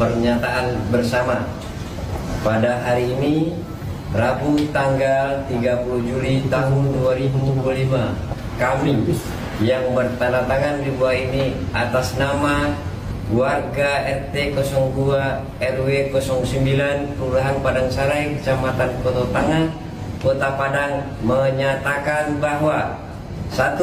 Pernyataan bersama pada hari ini Rabu tanggal 30 Juli tahun 2025, kami yang bertanda tangan di bawah ini atas nama warga RT 02 RW 09 Kelurahan Padang Sarai, Kecamatan Koto Tangah, Kota Padang menyatakan bahwa 1.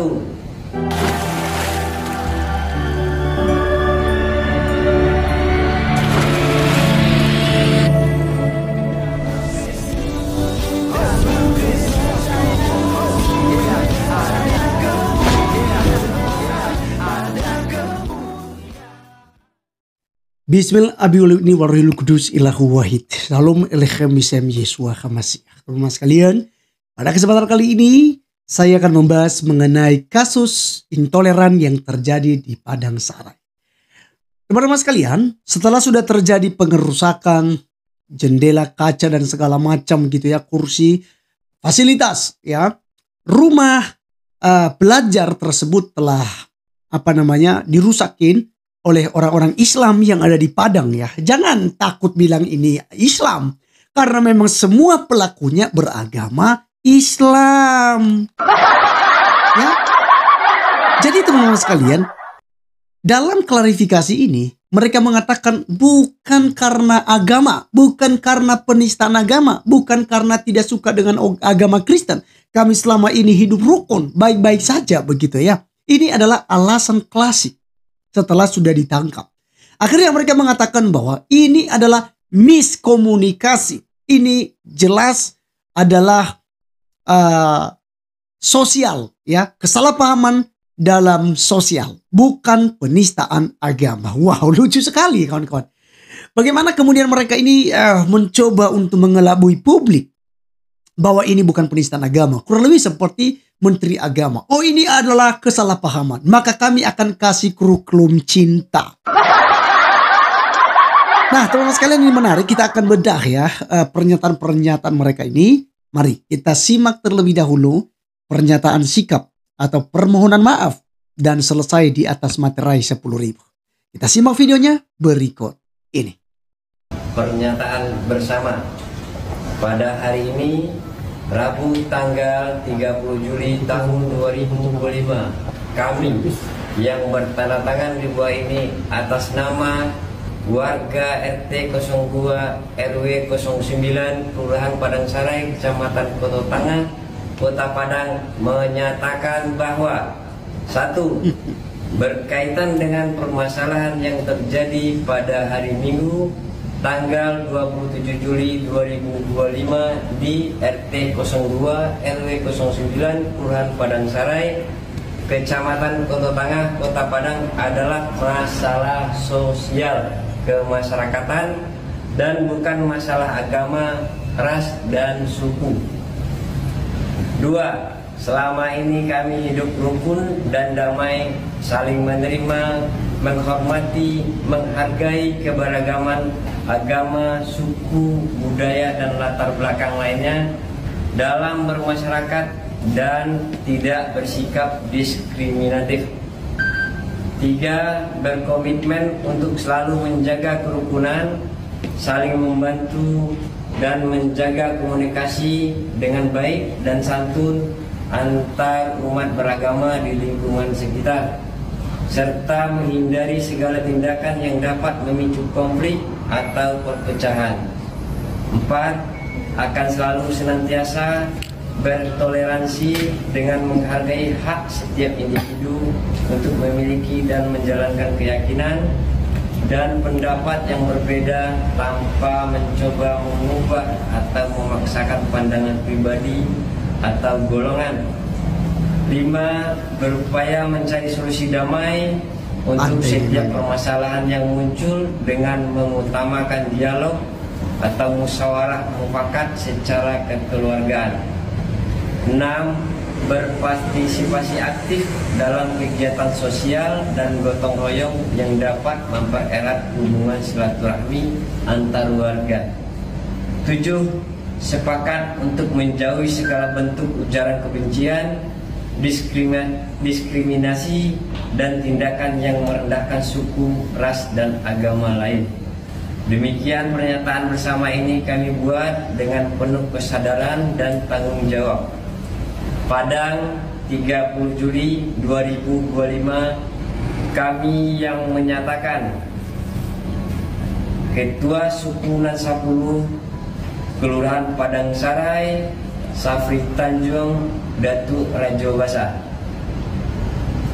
Bismillahirrahmanirrahim. Kudus ilahu wahid. Salam elechem misem Yesua Hamasiah. Teman-teman sekalian, pada kesempatan kali ini saya akan membahas mengenai kasus intoleran yang terjadi di Padang Sarai. Teman-teman sekalian, setelah sudah terjadi pengerusakan jendela, kaca dan segala macam gitu ya, kursi, fasilitas ya, rumah belajar tersebut telah dirusakin oleh orang-orang Islam yang ada di Padang ya. Jangan takut bilang ini Islam, karena memang semua pelakunya beragama Islam. Ya. Jadi teman-teman sekalian, dalam klarifikasi ini mereka mengatakan bukan karena agama, bukan karena penistaan agama, bukan karena tidak suka dengan agama Kristen. Kami selama ini hidup rukun, baik-baik saja begitu ya. Ini adalah alasan klasik. Setelah sudah ditangkap, akhirnya mereka mengatakan bahwa ini adalah miskomunikasi. Ini jelas adalah sosial ya, kesalahpahaman dalam sosial, bukan penistaan agama. Wow, lucu sekali kawan-kawan. Bagaimana kemudian mereka ini mencoba untuk mengelabui publik bahwa ini bukan penistaan agama, kurang lebih seperti Menteri Agama. Oh, ini adalah kesalahpahaman, maka kami akan kasih kurikulum cinta. Nah, teman-teman sekalian, ini menarik. Kita akan bedah ya pernyataan-pernyataan mereka ini. Mari kita simak terlebih dahulu pernyataan sikap atau permohonan maaf dan selesai di atas materai 10.000. Kita simak videonya berikut ini. Pernyataan bersama pada hari ini Rabu tanggal 30 Juli tahun 2025, kami yang bertanda tangan di bawah ini atas nama warga RT 02 RW 09 Kelurahan Padang Sarai, Kecamatan Koto Tangah, Kota Padang menyatakan bahwa 1. Berkaitan dengan permasalahan yang terjadi pada hari Minggu tanggal 27 Juli 2025 di RT 02 RW 09 Kelurahan Padang Sarai, Kecamatan Koto Tangah, Kota Padang adalah masalah sosial kemasyarakatan dan bukan masalah agama, ras dan suku. 2. Selama ini kami hidup rukun dan damai, saling menerima, menghormati, menghargai keberagaman agama, suku, budaya, dan latar belakang lainnya dalam bermasyarakat dan tidak bersikap diskriminatif. 3. Berkomitmen untuk selalu menjaga kerukunan, saling membantu, dan menjaga komunikasi dengan baik dan santun antar umat beragama di lingkungan sekitar, serta menghindari segala tindakan yang dapat memicu konflik atau perpecahan. 4. Akan selalu senantiasa bertoleransi dengan menghargai hak setiap individu untuk memiliki dan menjalankan keyakinan dan pendapat yang berbeda tanpa mencoba mengubah atau memaksakan pandangan pribadi atau golongan. 5. Berupaya mencari solusi damai untuk setiap permasalahan yang muncul dengan mengutamakan dialog atau musyawarah mufakat secara kekeluargaan. 6. Berpartisipasi aktif dalam kegiatan sosial dan gotong royong yang dapat mempererat hubungan silaturahmi antar warga. 7. Sepakat untuk menjauhi segala bentuk ujaran kebencian, diskriminasi, dan tindakan yang merendahkan suku, ras, dan agama lain. Demikian pernyataan bersama ini kami buat dengan penuh kesadaran dan tanggung jawab. Padang, 30 Juli 2025, kami yang menyatakan Ketua Suku Nan-Sapuluh Kelurahan Padang Sarai, Safri Tanjung, Datuk Rajo Basa.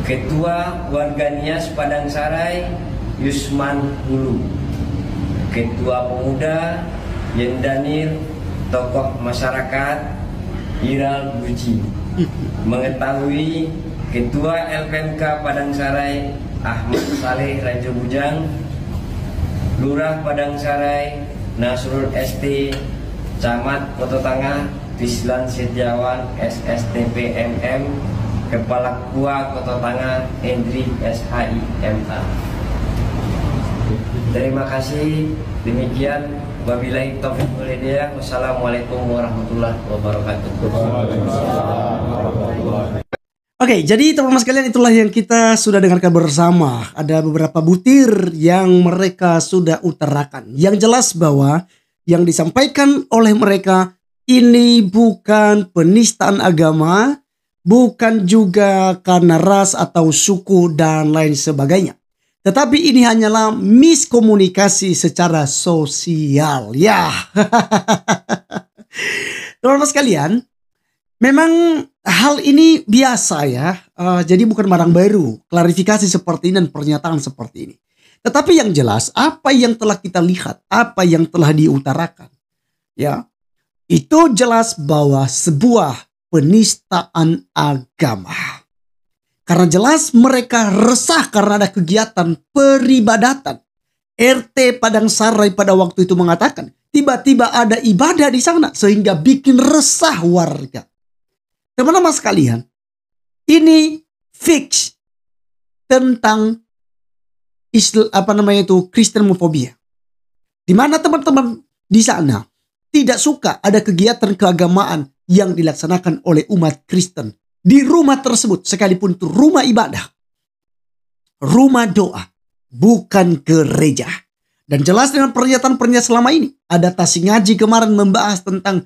Ketua Warga Nias Padang Sarai, Yusman Hulu. Ketua Pemuda, Yendanir, tokoh masyarakat, Iral Buji. Mengetahui Ketua LPMK Padang Sarai, Ahmad Saleh Rajo Bujang, Lurah Padang Sarai, Nasrul ST, Camat Kota Tangah, Tislan Setiawan SSTP MM, Kepala KUA Kota Tangah, Hendri SHI MA. Terima kasih. Demikian, wabillahi taufiq wal hidayah. Wassalamualaikum warahmatullahi wabarakatuh. Oke, jadi teman-teman sekalian, itulah yang kita sudah dengarkan bersama. Ada beberapa butir yang mereka sudah utarakan. Yang jelas bahwa yang disampaikan oleh mereka ini bukan penistaan agama, bukan juga karena ras atau suku dan lain sebagainya. Tetapi ini hanyalah miskomunikasi secara sosial. Ya, teman-teman sekalian, memang hal ini biasa ya. Jadi bukan barang baru. Klarifikasi seperti ini dan pernyataan seperti ini. Tetapi yang jelas, apa yang telah kita lihat, apa yang telah diutarakan, ya, itu jelas bahwa sebuah penistaan agama. Karena jelas mereka resah karena ada kegiatan peribadatan. RT Padang Sarai pada waktu itu mengatakan, tiba-tiba ada ibadah di sana sehingga bikin resah warga. Teman-teman sekalian, ini fix tentang Kristenofobia. Di mana teman-teman di sana tidak suka ada kegiatan keagamaan yang dilaksanakan oleh umat Kristen di rumah tersebut, sekalipun itu rumah ibadah, rumah doa, bukan gereja. Dan jelas dengan pernyataan-pernyataan selama ini, ada Tasik Ngaji kemarin membahas tentang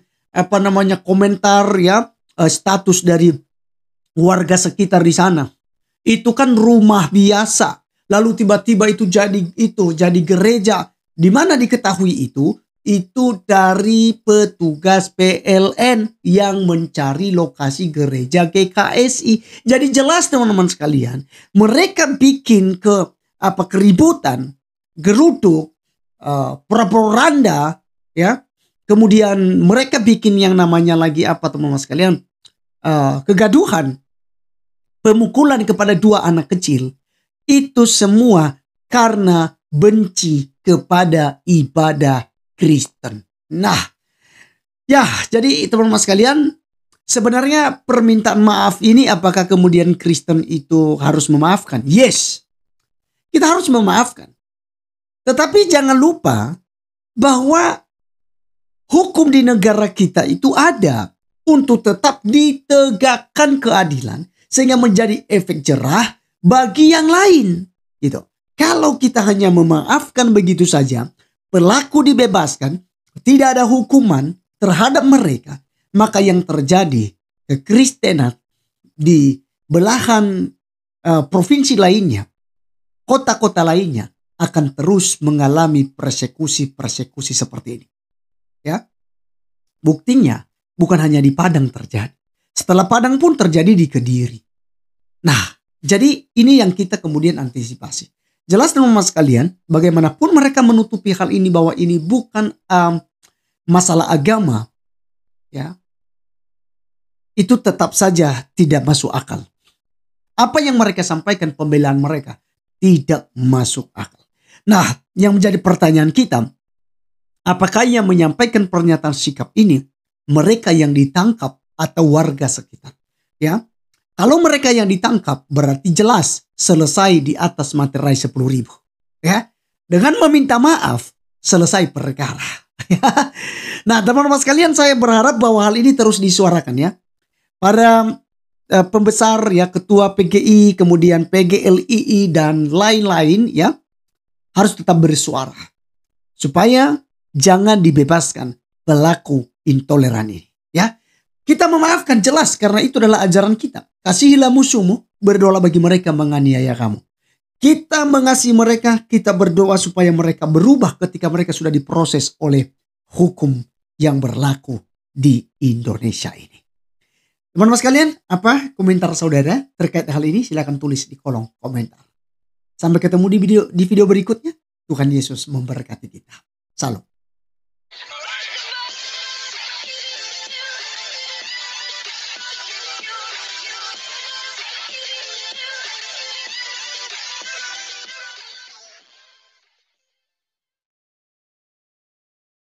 komentar ya, status dari warga sekitar di sana. Itu kan rumah biasa, lalu tiba-tiba itu jadi gereja. Di mana diketahui itu dari petugas PLN yang mencari lokasi gereja GKSI. Jadi jelas teman-teman sekalian, mereka bikin keributan, geruduk, propaganda, ya. Kemudian mereka bikin yang namanya lagi teman-teman sekalian, kegaduhan, pemukulan kepada 2 anak kecil. Itu semua karena benci kepada ibadah Kristen. Nah, ya, jadi teman-teman sekalian, sebenarnya permintaan maaf ini apakah kemudian Kristen itu harus memaafkan? Yes, kita harus memaafkan. Tetapi jangan lupa bahwa hukum di negara kita itu ada untuk tetap ditegakkan keadilan sehingga menjadi efek jerah bagi yang lain. Gitu. Kalau kita hanya memaafkan begitu saja, pelaku dibebaskan, tidak ada hukuman terhadap mereka, maka yang terjadi kekristenan di belahan provinsi lainnya, kota-kota lainnya akan terus mengalami persekusi seperti ini. Ya, buktinya bukan hanya di Padang terjadi. Setelah Padang pun terjadi di Kediri. Nah, jadi ini yang kita kemudian antisipasi. Jelas teman-teman sekalian, bagaimanapun mereka menutupi hal ini bahwa ini bukan masalah agama, ya, itu tetap saja tidak masuk akal. Apa yang mereka sampaikan, pembelaan mereka tidak masuk akal. Nah, yang menjadi pertanyaan kita, apakah yang menyampaikan pernyataan sikap ini mereka yang ditangkap atau warga sekitar? Ya, kalau mereka yang ditangkap berarti jelas selesai di atas materai 10.000. Ya, dengan meminta maaf selesai perkara. Nah, teman-teman sekalian, saya berharap bahwa hal ini terus disuarakan ya. Para pembesar ya, ketua PGI, kemudian PGLII dan lain-lain ya, harus tetap bersuara supaya jangan dibebaskan pelaku intoleran ini. Ya, kita memaafkan jelas karena itu adalah ajaran kita. Kasihilah musuhmu, berdoa bagi mereka menganiaya kamu. Kita mengasihi mereka, kita berdoa supaya mereka berubah ketika mereka sudah diproses oleh hukum yang berlaku di Indonesia ini. Teman-teman sekalian, apa komentar saudara terkait hal ini? Silakan tulis di kolom komentar. Sampai ketemu di video berikutnya. Tuhan Yesus memberkati kita. Salam.